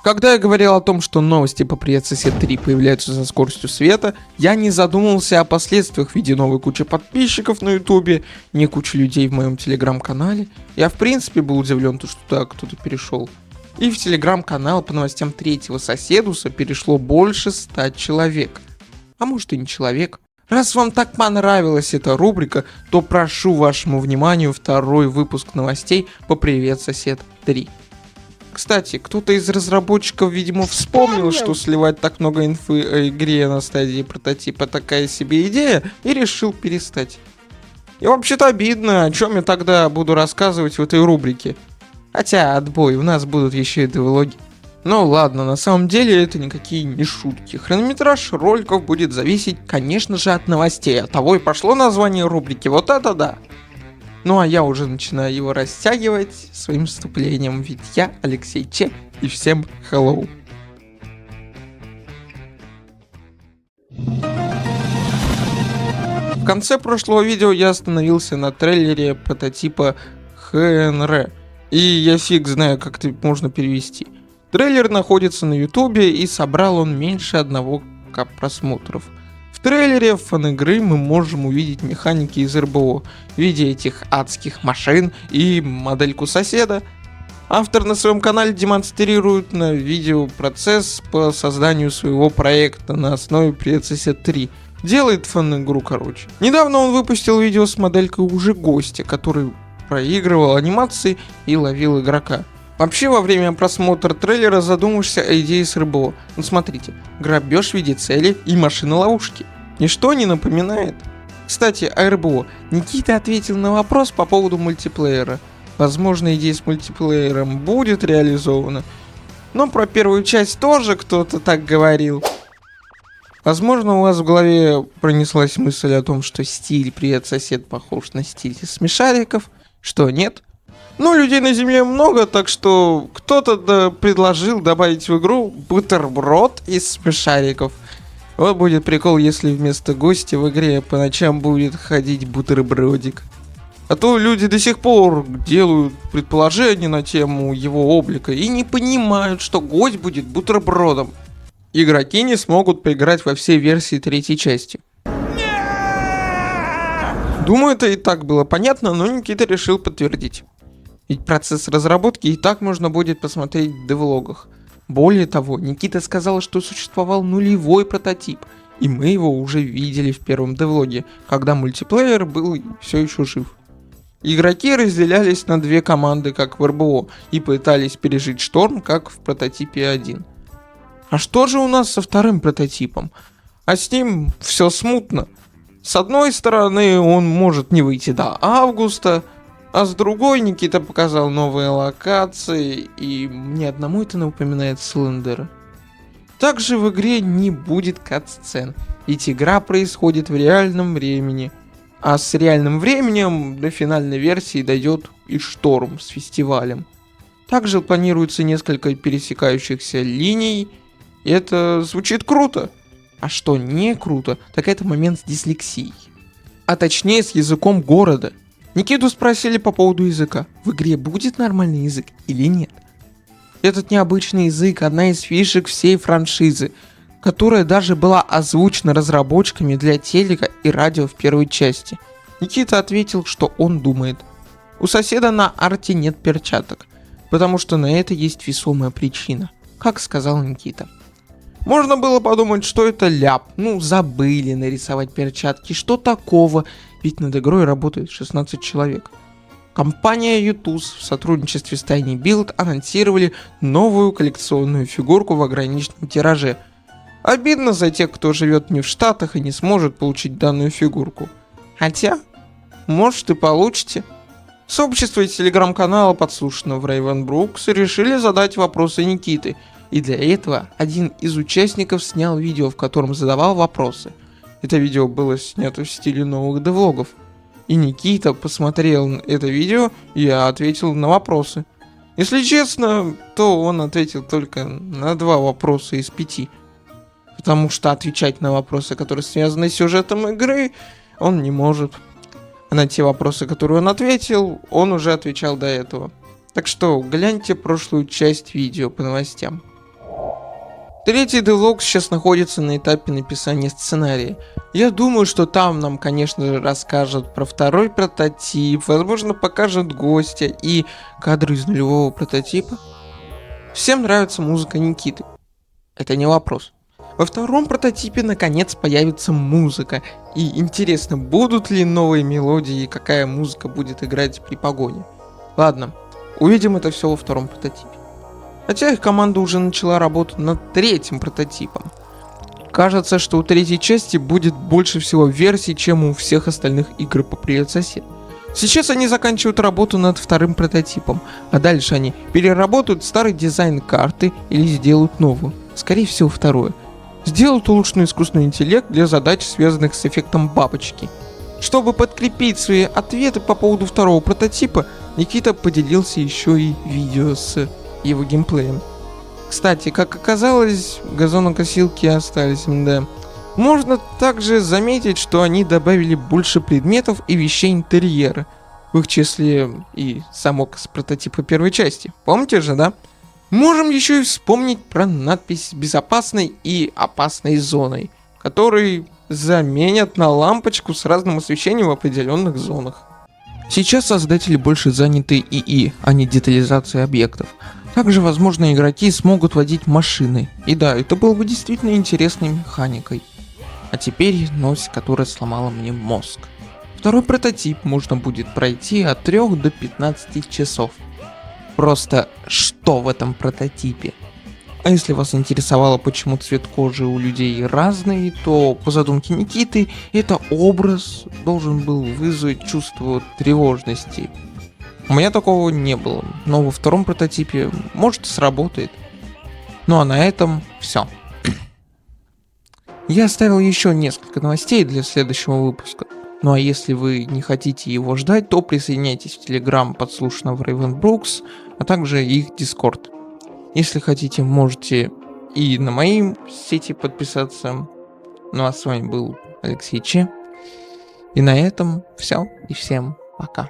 Когда я говорил о том, что новости по Привет Сосед 3 появляются со скоростью света, я не задумывался о последствиях в виде новой кучи подписчиков на ютубе, не кучи людей в моем телеграм-канале. Я в принципе был удивлен, что туда кто-то перешел. И в телеграм-канал по новостям третьего Соседуса перешло больше 100 человек. А может и не человек. Раз вам так понравилась эта рубрика, то прошу вашему вниманию второй выпуск новостей по Привет Сосед 3. Кстати, кто-то из разработчиков, видимо, вспомнил, что сливать так много инфы о игре на стадии прототипа такая себе идея, и решил перестать. И вообще-то обидно, о чем я тогда буду рассказывать в этой рубрике. Хотя, отбой, у нас будут еще и девлоги. Ну ладно, на самом деле это никакие не шутки. Хронометраж роликов будет зависеть, конечно же, от новостей. От того и пошло название рубрики, вот это да. Ну а я уже начинаю его растягивать своим вступлением, ведь я Алексей Че, и всем hello. В конце прошлого видео я остановился на трейлере прототипа ХНР, и я фиг знаю, как это можно перевести. Трейлер находится на ютубе, и собрал он меньше 1К просмотров. В трейлере фан-игры мы можем увидеть механики из РБО в виде этих адских машин и модельку соседа. Автор на своем канале демонстрирует на видео процесс по созданию своего проекта на основе Привет Сосед 3. Делает фан-игру короче. Недавно он выпустил видео с моделькой уже гостя, который проигрывал анимации и ловил игрока. Вообще, во время просмотра трейлера задумаешься о идее с РБО. Ну смотрите, грабеж в виде цели и машины-ловушки. Ничто не напоминает. Кстати, о РБО. Никита ответил на вопрос по поводу мультиплеера. Возможно, идея с мультиплеером будет реализована. Но про первую часть тоже кто-то так говорил. Возможно, у вас в голове пронеслась мысль о том, что стиль Привет Сосед похож на стиль смешариков. Что, нет? Ну, людей на земле много, так что кто-то предложил добавить в игру бутерброд из смешариков. Вот будет прикол, если вместо гостя в игре по ночам будет ходить бутербродик. А то люди до сих пор делают предположения на тему его облика и не понимают, что гость будет бутербродом. Игроки не смогут поиграть во все версии третьей части. Думаю, это и так было понятно, но Никита решил подтвердить. Ведь процесс разработки и так можно будет посмотреть в девлогах. Более того, Никита сказал, что существовал нулевой прототип, и мы его уже видели в первом девлоге, когда мультиплеер был все еще жив. Игроки разделялись на две команды, как в РБО, и пытались пережить шторм, как в прототипе 1. А что же у нас со вторым прототипом? А с ним все смутно. С одной стороны, он может не выйти до августа, а с другой Никита показал новые локации, и мне одному это напоминает Слендера. Также в игре не будет кат-сцен, ведь игра происходит в реальном времени. А с реальным временем до финальной версии дойдет и шторм с фестивалем. Также планируется несколько пересекающихся линий, и это звучит круто. А что не круто, так это момент с дислексией. А точнее с языком города. Никиту спросили по поводу языка. В игре будет нормальный язык или нет? Этот необычный язык – одна из фишек всей франшизы, которая даже была озвучена разработчиками для телека и радио в первой части. Никита ответил, что он думает. У соседа на арте нет перчаток, потому что на это есть весомая причина, как сказал Никита. Можно было подумать, что это ляп, забыли нарисовать перчатки, что такого, ведь над игрой работает 16 человек. Компания Ютуз в сотрудничестве с Tiny Build анонсировали новую коллекционную фигурку в ограниченном тираже. Обидно за тех, кто живет не в Штатах и не сможет получить данную фигурку. Хотя, может и получите. Сообщество и телеграм-канала подслушанного в Рейвенбрукс решили задать вопросы Никиты. И для этого один из участников снял видео, в котором задавал вопросы. Это видео было снято в стиле новых девлогов. И Никита посмотрел это видео и ответил на вопросы. Если честно, то он ответил только на 2 вопроса из 5. Потому что отвечать на вопросы, которые связаны с сюжетом игры, он не может. А на те вопросы, которые он ответил, он уже отвечал до этого. Так что гляньте прошлую часть видео по новостям. Третий девлог сейчас находится на этапе написания сценария. Я думаю, что там нам, конечно же, расскажут про второй прототип, возможно, покажут гостя и кадры из нулевого прототипа. Всем нравится музыка Никиты. Это не вопрос. Во втором прототипе наконец появится музыка. И интересно, будут ли новые мелодии и какая музыка будет играть при погоне. Ладно, увидим это все во втором прототипе. Хотя их команда уже начала работу над третьим прототипом. Кажется, что у третьей части будет больше всего версий, чем у всех остальных игр по «Привет, сосед». Сейчас они заканчивают работу над вторым прототипом, а дальше они переработают старый дизайн карты или сделают новую. Скорее всего, второе. Сделают улучшенный искусственный интеллект для задач, связанных с эффектом бабочки. Чтобы подкрепить свои ответы по поводу второго прототипа, Никита поделился еще и видео с его геймплеем. Кстати, как оказалось, газонокосилки остались, да. Можно также заметить, что они добавили больше предметов и вещей интерьера. В их числе и замок с прототипа первой части. Помните же, да? Можем еще и вспомнить про надпись «Безопасной и опасной зоной», который заменят на лампочку с разным освещением в определенных зонах. Сейчас создатели больше заняты ИИ, а не детализацией объектов. Также, возможно, игроки смогут водить машины. И да, это было бы действительно интересной механикой. А теперь новость, которая сломала мне мозг. Второй прототип можно будет пройти от 3 до 15 часов. Просто что в этом прототипе? А если вас интересовало, почему цвет кожи у людей разный, то по задумке Никиты, это образ должен был вызвать чувство тревожности. У меня такого не было, но во втором прототипе может сработает. Ну а на этом все. Я оставил еще несколько новостей для следующего выпуска. Ну а если вы не хотите его ждать, то присоединяйтесь в Telegram подслушанного Ravenbrooks, а также их Discord. Если хотите, можете и на мои сети подписаться. Ну а с вами был Алексей Че. И на этом все. И всем пока.